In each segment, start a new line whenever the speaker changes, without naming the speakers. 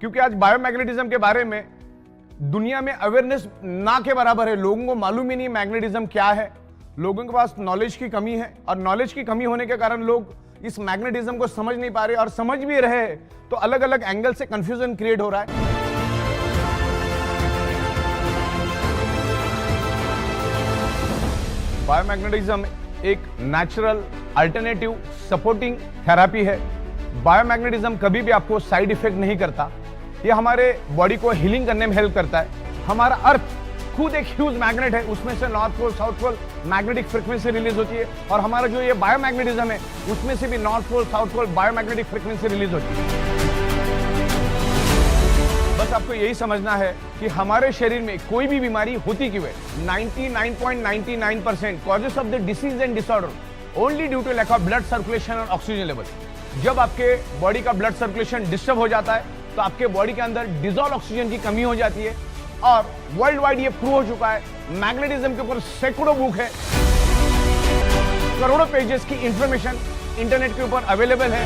क्योंकि आज बायोमैग्नेटिज्म के बारे में दुनिया में अवेयरनेस ना के बराबर है। लोगों को मालूम ही नहीं मैग्नेटिज्म क्या है, लोगों के पास नॉलेज की कमी है, और नॉलेज की कमी होने के कारण लोग इस मैग्नेटिज्म को समझ नहीं पा रहे, और समझ भी रहे तो अलग अलग एंगल से कंफ्यूजन क्रिएट हो रहा है। बायोमैग्नेटिज्म एक नेचुरल अल्टरनेटिव सपोर्टिंग थेरेपी है। बायोमैग्नेटिज्म कभी भी आपको साइड इफेक्ट नहीं करता। ये हमारे बॉडी को हीलिंग करने में हेल्प करता है। हमारा अर्थ खुद एक ह्यूज मैग्नेट है, उसमें से north pole south pole magnetic frequency release होती है, और हमारा जो ये बायोमैग्नेटिज्म है उसमें से भी north pole south pole biomagnetic frequency release होती है। बस आपको यही समझना है कि हमारे शरीर में कोई भी बीमारी होती क्यों है। 99.99% causes of the disease and disorder only due to lack of blood circulation और ऑक्सीजन लेवल। जब आपके बॉडी का ब्लड सर्कुलेशन डिस्टर्ब हो जाता है तो आपके बॉडी के अंदर डिजॉल्व ऑक्सीजन की कमी हो जाती है, और वर्ल्ड वाइड ये प्रूव हो चुका है। मैग्नेटिज्म के ऊपर सैकड़ों बुक है, करोड़ों पेजेस की इंफॉर्मेशन इंटरनेट के ऊपर अवेलेबल है।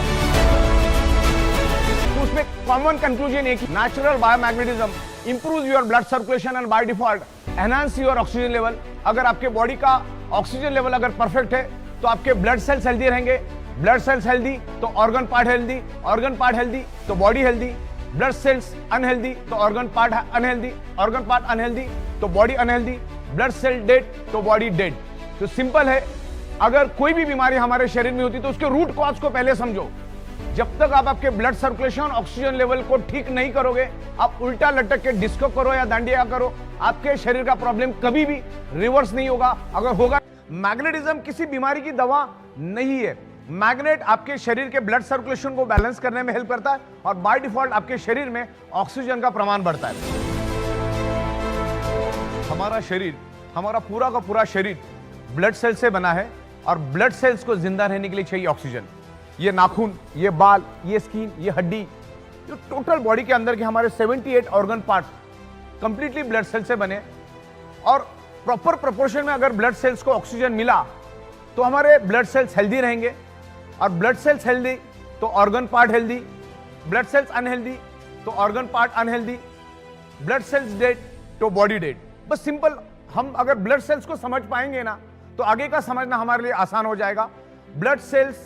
तो उसमें कॉमन कंक्लूजन है कि natural biomagnetism improves your blood circulation and by default enhance your oxygen level. अगर आपके बॉडी का ऑक्सीजन लेवल अगर परफेक्ट है तो आपके ब्लड सेल्स हेल्दी रहेंगे, ब्लड सेल्स हेल्दी तो organ part healthy, organ part healthy तो body healthy, blood cells unhealthy तो organ part unhealthy, organ part unhealthy तो body unhealthy, blood cell dead तो बॉडी डेड। तो सिंपल है, अगर कोई भी बीमारी हमारे शरीर में होती तो उसके रूट कॉज को पहले समझो। जब तक आप आपके ब्लड सर्कुलेशन ऑक्सीजन लेवल को ठीक नहीं करोगे, आप उल्टा लटक के डिस्को करो या दांडिया करो, आपके शरीर का प्रॉब्लम कभी भी रिवर्स नहीं होगा। अगर होगा, मैग्नेटिज्म किसी बीमारी की दवा नहीं है। मैग्नेट आपके शरीर के ब्लड सर्कुलेशन को बैलेंस करने में हेल्प करता है, और बाय डिफॉल्ट आपके शरीर में ऑक्सीजन का प्रमाण बढ़ता है। हमारा शरीर, हमारा पूरा का पूरा शरीर ब्लड सेल से बना है, और ब्लड सेल्स को जिंदा रहने के लिए चाहिए ऑक्सीजन। ये नाखून, ये बाल, ये स्किन, ये हड्डी, जो टोटल बॉडी के अंदर के हमारे 78 organ parts completely blood cell से बने, और प्रॉपर प्रोपोर्शन में अगर ब्लड सेल्स को ऑक्सीजन मिला तो हमारे ब्लड सेल्स हेल्दी रहेंगे, और ब्लड सेल्स हेल्दी तो organ part healthy, blood cells unhealthy तो organ part unhealthy, blood cells dead तो बॉडी डेड। बस सिंपल, हम अगर ब्लड सेल्स को समझ पाएंगे ना तो आगे का समझना हमारे लिए आसान हो जाएगा। ब्लड सेल्स,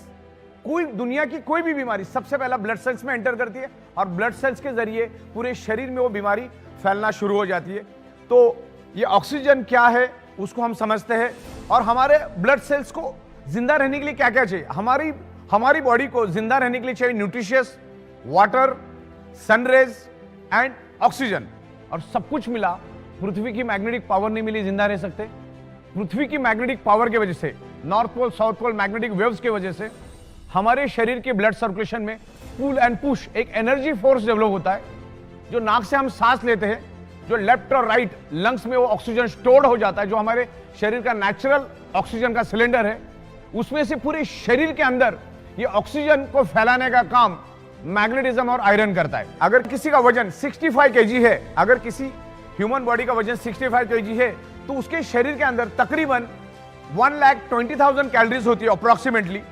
कोई दुनिया की कोई भी बीमारी सबसे पहला ब्लड सेल्स में एंटर करती है, और ब्लड सेल्स के जरिए पूरे शरीर में वो बीमारी फैलना शुरू हो जाती है। तो ये ऑक्सीजन क्या है उसको हम समझते हैं, और हमारे ब्लड सेल्स को जिंदा रहने के लिए क्या क्या चाहिए। हमारी बॉडी को जिंदा रहने के लिए चाहिए nutritious, water, sun rays and oxygen, और सब कुछ मिला। पृथ्वी की मैग्नेटिक पावर नहीं मिली, जिंदा रह सकते। पृथ्वी की मैग्नेटिक पावर की वजह से, north pole south pole magnetic waves की वजह से हमारे शरीर के ब्लड सर्कुलेशन में पुल एंड पुश एक एनर्जी फोर्स डेवलप होता है। जो नाक से हम सांस लेते हैं, जो लेफ्ट और राइट लंग्स में वो ऑक्सीजन स्टोर्ड हो जाता है, जो हमारे शरीर का नेचुरल ऑक्सीजन का सिलेंडर है, उसमें से पूरे शरीर के अंदर ये ऑक्सीजन को फैलाने का काम मैग्नेटिज्म और आयरन करता है। अगर किसी का वजन 65 kg है, अगर किसी ह्यूमन बॉडी का वजन 65 kg है, तो उसके शरीर के अंदर तकरीबन 1,20,000 कैलोरीज होती है अप्रोक्सीमेटली।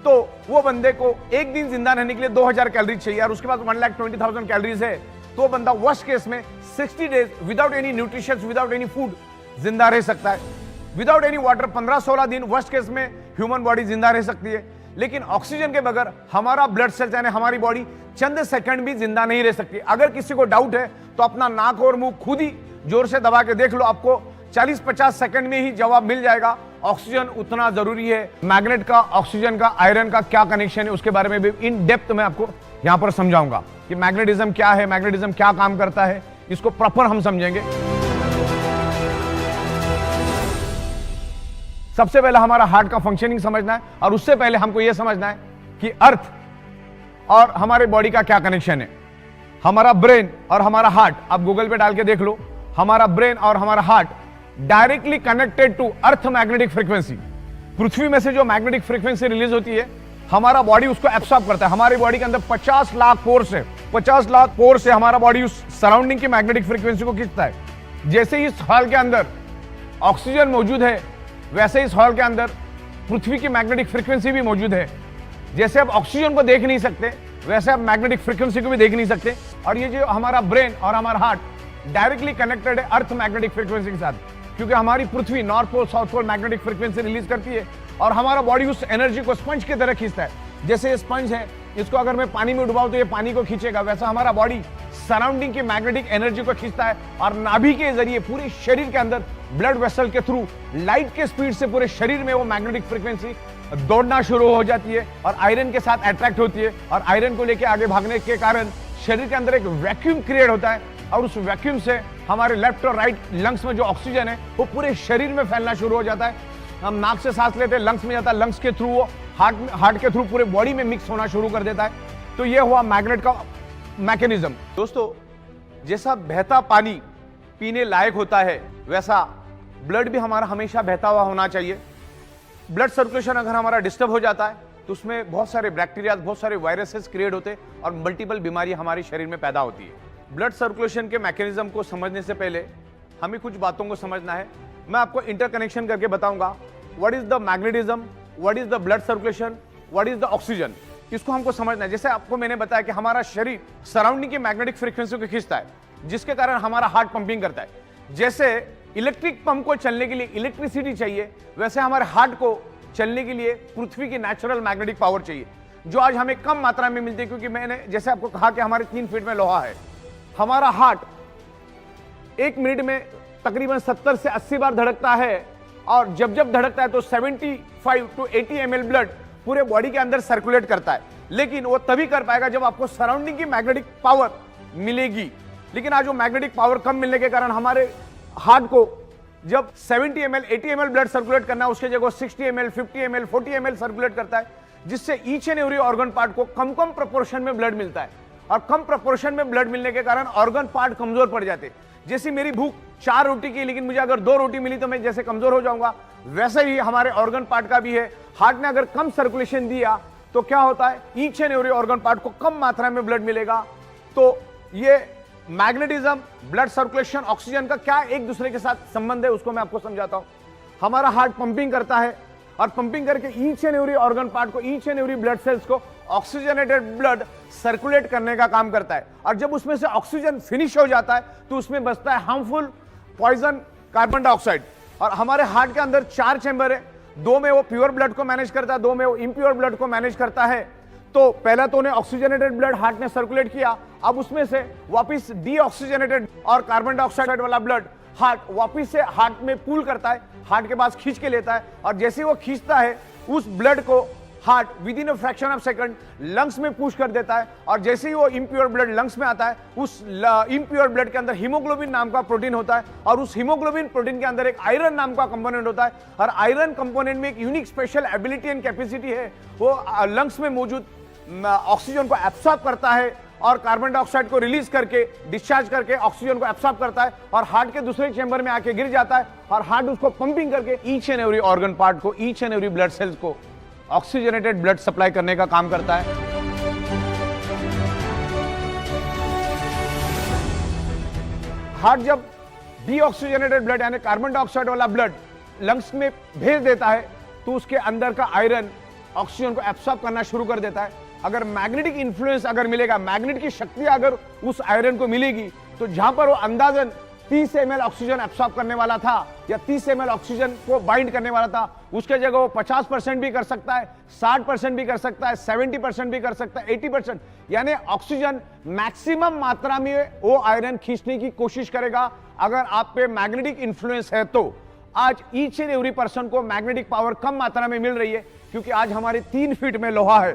तो वो बंदे को एक दिन जिंदा रहने के लिए 2000 कैलोरी चाहिए, और उसके पास 1,20,000 कैलोरीज है, तो बंदा वर्स्ट केस में 60 days without any nutrition, without any food जिंदा रह सकता है। विदाउट एनी वाटर 15-16 दिन वर्स्ट केस में ह्यूमन बॉडी जिंदा रह सकती है। लेकिन ऑक्सीजन के बगैर हमारा ब्लड सेल्स यानी हमारी बॉडी चंद सेकंड भी जिंदा नहीं रह सकती। अगर किसी को डाउट है तो अपना नाक और मुंह खुद ही जोर से दबा के देख लो, आपको 40-50 सेकंड में ही जवाब मिल जाएगा। ऑक्सीजन उतना जरूरी है। मैग्नेट का, ऑक्सीजन का, आयरन का क्या कनेक्शन है उसके बारे में भी इन डेप्थ में आपको यहां पर समझाऊंगा कि मैग्नेटिज्म क्या है, मैग्नेटिज्म क्या काम करता है, इसको प्रॉपर हम समझेंगे। सबसे पहले हमारा हार्ट का फंक्शनिंग समझना है, और उससे पहले हमको यह समझना है कि अर्थ और हमारे बॉडी का क्या कनेक्शन है। हमारा ब्रेन और हमारा हार्ट, आप गूगल पे डाल के देख लो, हमारा ब्रेन और हमारा heart directly connected to earth magnetic frequency. पृथ्वी में से जो मैग्नेटिक फ्रीक्वेंसी रिलीज होती है, हमारा बॉडी उसको एब्सॉर्ब करता है। हमारी बॉडी के अंदर 50 लाख पोर्स है, 50 लाख पोर्स से हमारा बॉडी उस सराउंडिंग की मैग्नेटिक फ्रीक्वेंसी को खींचता है। जैसे ही इस हॉल के अंदर ऑक्सीजन मौजूद है, वैसे इस हॉल के अंदर पृथ्वी की मैग्नेटिक फ्रीक्वेंसी भी मौजूद है। जैसे आप ऑक्सीजन को देख नहीं सकते, वैसे आप मैग्नेटिक फ्रीक्वेंसी को भी देख नहीं सकते। और ये जो हमारा ब्रेन और हमारा हार्ट डायरेक्टली कनेक्टेड है अर्थ मैग्नेटिक फ्रीक्वेंसी के साथ, क्योंकि हमारी पृथ्वी north pole south pole magnetic frequency release करती है और हमारा बॉडी उस एनर्जी को स्पंज की तरह खींचता है। जैसे ये स्पंज है, इसको अगर मैं पानी में डुबाऊं तो ये पानी को खींचेगा, वैसा हमारा बॉडी सराउंडिंग की मैग्नेटिक एनर्जी को खींचता है और नाभि के जरिए पूरे शरीर के अंदर ब्लड वेसल के थ्रू लाइट के स्पीड से पूरे शरीर में वो मैग्नेटिक फ्रीक्वेंसी दौड़ना शुरू हो जाती है और आयरन के साथ अट्रैक्ट होती है और आयरन को लेकर आगे भागने के कारण शरीर के अंदर एक वैक्यूम क्रिएट होता है और उस वैक्यूम से हमारे लेफ्ट और राइट लंग्स में जो ऑक्सीजन है वो पूरे शरीर में फैलना शुरू हो जाता है। हम नाक से सांस लेते हैं, लंग्स में जाता है, लंग्स के थ्रू वो हार्ट के थ्रू पूरे बॉडी में मिक्स होना शुरू कर देता है। तो ये हुआ मैग्नेट का मैकेनिज्म। दोस्तों, जैसा बहता पानी पीने लायक होता है वैसा ब्लड भी हमारा हमेशा बहता हुआ होना चाहिए। ब्लड सर्कुलेशन अगर हमारा डिस्टर्ब हो जाता है तो उसमें बहुत सारे बैक्टीरिया, बहुत सारे वायरसेस क्रिएट होते हैं और मल्टीपल बीमारी हमारे शरीर में पैदा होती है। ब्लड सर्कुलेशन के मैकेनिज्म को समझने से पहले हमें कुछ बातों को समझना है। मैं आपको इंटरकनेक्शन करके बताऊंगा what is the magnetism, what is the blood circulation, what is the oxygen. इसको हमको समझना है। जैसे आपको मैंने बताया कि हमारा शरीर सराउंडिंग की मैग्नेटिक फ्रीक्वेंसी को खींचता है, जिसके कारण हमारा हार्ट पंपिंग करता है। जैसे इलेक्ट्रिक पंप को चलने के लिए इलेक्ट्रिसिटी चाहिए, वैसे हमारे हार्ट को चलने के लिए पृथ्वी की नेचुरल मैग्नेटिक पावर चाहिए, जो आज हमें कम मात्रा में मिलती है। क्योंकि मैंने जैसे आपको कहा कि हमारे 3 फीट में लोहा है। हमारा हार्ट 1 मिनट में तकरीबन 70 से 80 बार धड़कता है और जब जब धड़कता है तो 75 to 80 ml ब्लड पूरे बॉडी के अंदर सर्कुलेट करता है। लेकिन वो तभी कर पाएगा जब आपको सराउंडिंग की मैग्नेटिक पावर मिलेगी। लेकिन आज वो मैग्नेटिक पावर कम मिलने के कारण हमारे हार्ट को जब 70 ml 80 ml ब्लड सर्कुलेट करना है, उसके जगह 60 ml 50 ml 40 ml सर्कुलेट करता है, जिससे each and every organ part को कम कम प्रोपोर्शन में ब्लड मिलता है। और कम प्रोपोर्शन में ब्लड मिलने के कारण ऑर्गन पार्ट कमजोर पड़ जाते हैं। जैसे मेरी भूख 4 रोटी की, लेकिन मुझे अगर 2 रोटी मिली तो मैं जैसे कमजोर हो जाऊंगा, वैसे ही हमारे ऑर्गन पार्ट का भी है। हार्ट ने अगर कम सर्कुलेशन दिया तो क्या होता है, each and every organ part को कम मात्रा में ब्लड मिलेगा। तो ये मैग्नेटिज्म, ब्लड सर्कुलेशन, ऑक्सीजन का क्या एक दूसरे के साथ संबंध है उसको मैं आपको समझाता हूं। हमारा हार्ट पंपिंग करता है और पंपिंग करके each and every organ part को, each and every blood cells को ऑक्सीजनेटेड ब्लड सर्कुलेट करने का काम करता है। और जब उसमें से ऑक्सीजन फिनिश हो जाता है तो उसमें बचता है हार्मफुल पॉइजन कार्बन डाइऑक्साइड। और हमारे हार्ट के अंदर 4 चैम्बर है, 2 में वो प्योर ब्लड को मैनेज करता है, 2 में वो इम्प्योर ब्लड को मैनेज करता है। तो पहला तो उन्हें ऑक्सीजनेटेड ब्लड हार्ट ने सर्कुलेट किया, अब उसमें से वापस डीऑक्सीजनेटेड और कार्बन डाइऑक्साइड वाला ब्लड हार्ट वापस से हार्ट में पूल करता है, हार्ट के पास खींच के लेता है। और जैसे वो खींचता है उस ब्लड को heart with in a fraction of second lungs में पुश कर देता है। और जैसे ही वो इम्प्योर ब्लड लंग्स में आता है, उस इम्प्योर ब्लड के अंदर हीमोग्लोबिन नाम का प्रोटीन होता है और उस हीमोग्लोबिन प्रोटीन के अंदर एक आयरन नाम का कंपोनेंट होता है। और आयरन कंपोनेंट में एक unique special ability and capacity है, वो लंग्स में मौजूद ऑक्सीजन को एब्सॉर्ब करता है और कार्बन डाइऑक्साइड को रिलीज करके डिस्चार्ज करके ऑक्सीजन को एब्सॉर्ब करता है और हार्ट के दूसरे चैम्बर में आके गिर जाता है और हार्ट उसको पंपिंग करके each and every organ part को, each and every blood cells को ऑक्सीजनेटेड ब्लड सप्लाई करने का काम करता है। हार्ट जब डीऑक्सीजनेटेड ब्लड यानी कार्बन डाइऑक्साइड वाला ब्लड लंग्स में भेज देता है तो उसके अंदर का आयरन ऑक्सीजन को एब्सॉर्ब करना शुरू कर देता है। अगर मैग्नेटिक इन्फ्लुएंस अगर मिलेगा, मैग्नेट की शक्ति अगर उस आयरन को मिलेगी, तो जहां पर वो अंदाजन 30 ml ऑक्सीजन एब्सॉर्ब करने वाला था या 30 ml ऑक्सीजन को बाइंड करने वाला था, उसके जगह वो 50% भी कर सकता है, 60% भी कर सकता है, 70% भी कर सकता है, 80%। यानी ऑक्सीजन मैक्सिमम मात्रा में वो आयरन खींचने की कोशिश करेगा अगर आप पे मैग्नेटिक इन्फ्लुएंस है। तो आज ईच एंड एवरी पर्सन को मैग्नेटिक पावर कम मात्रा में मिल रही है क्योंकि आज हमारे 3 फीट में लोहा है।